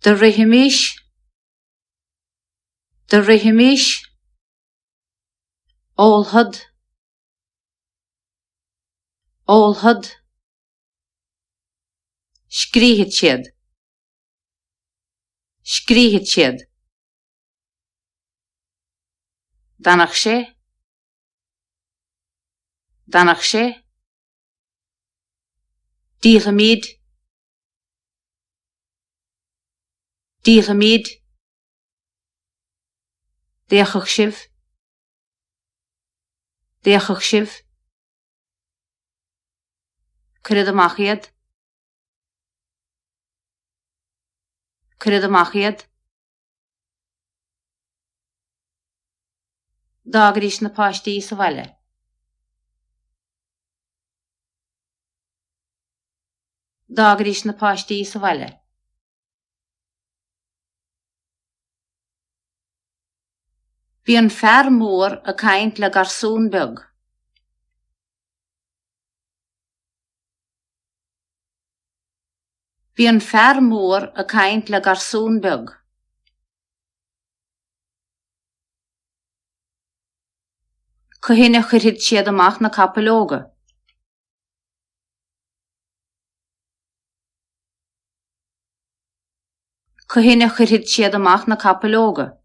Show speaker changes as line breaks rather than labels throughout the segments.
de rithimís, Ólfad, Scríobhfaid, danach sé, Díolfaimíd, déachach sibh, cuirfid amach iad, dágrís na páistí sa bhaile. Bhí an fear mór a caint le garsún beag. Cathain chuirfid siad amach na capaill.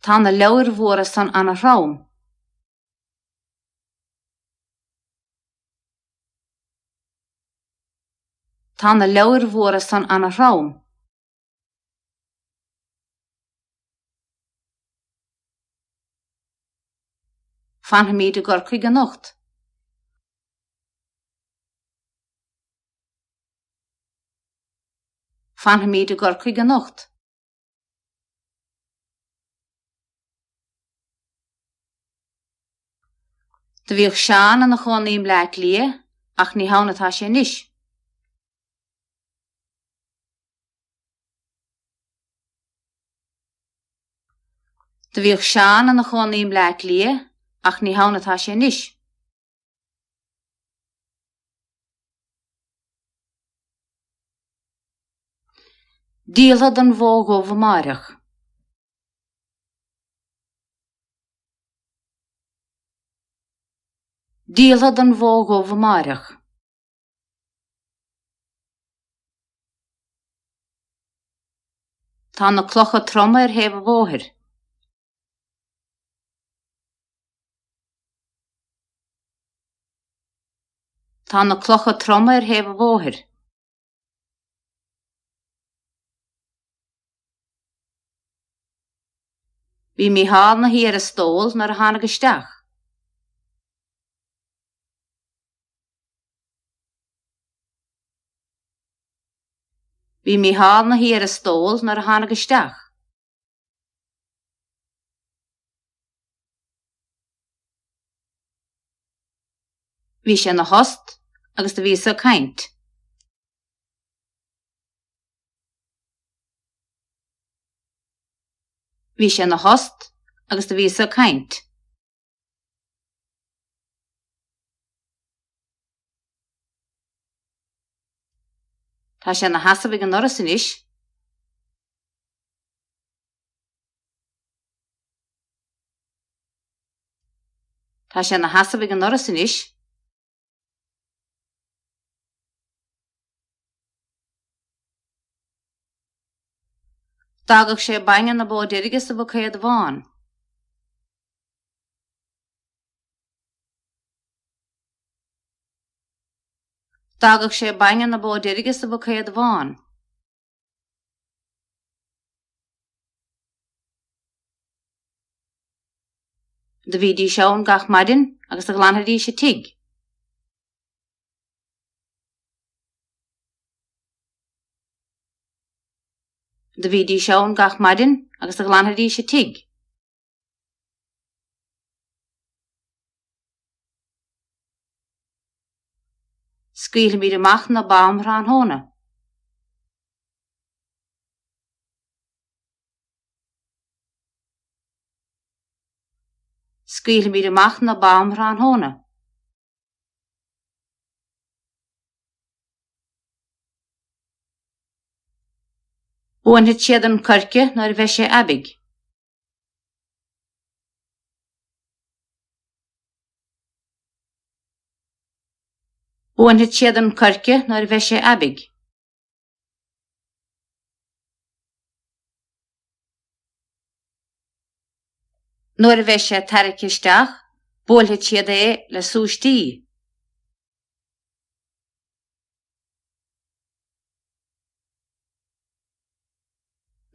Tá na leabhair mhóra san ana-throm. Fanfaimíd a gCorcaigh anocht. De bhíodh Seán an na chónaí Átha Cliath ach ní hawn atá sé níos. Díolfad an bhóg ó bhmarach. Tá na clocha troma heb bhóthir. Bhí Mícheál na híar a stóil nar a tháinig isteach. Bhí sé na host agus de bhíos-sa caint. Tá sé na hasamh ag an noras inis. D'fhogach sé bainne na bóidíoga sa bhcéad bháin. De bhí dí Seán gach maidin agus a glanthadí sé tig. Scríobhfaid amach na bamhra an hóna. Buaithe siad an corcaigh nuair a bheith sé aibig. Buaithe siad an corcaigh nuair a bheith sé aibig. Nuair a bheith sé taraic isteach, buaithe siad é le súistí.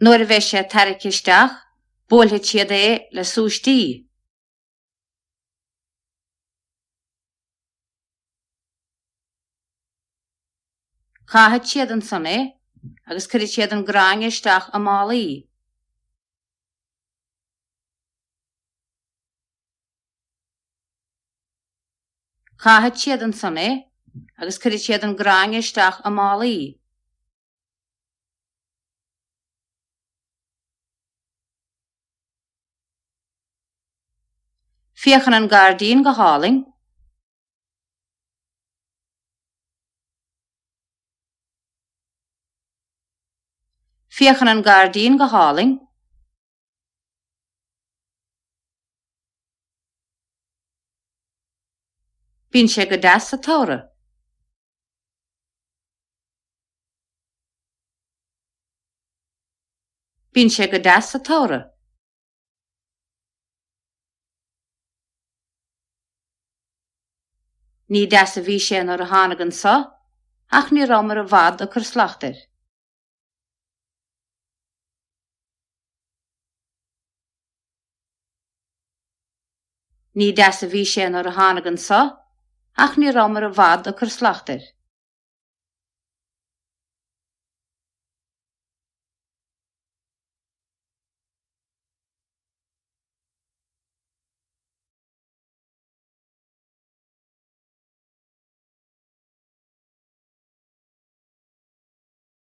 Nuair a bheith sé taraic isteach, buaithe siad é le súistí. Caithfidh siad an sonnaí, agus cuireadh siad an gráin isteach amálaí. Caithfidh siad an sonnaí, agus cuireadh siad an gráin isteach amálaí. Fiochan an gardín go háling. Fiochan an gardín go háling. Bíonn sé go deas sa tóra. Bíonn sé go deas sa tóra. Ní deas a bhí sé nuair a tháinig an sa, ach ní raibh mar a bhfad a chur slachtar. Ní deas a bhí sé nuair a tháinig an sa, ach ní raibh mar a bhfad a chur slachtar.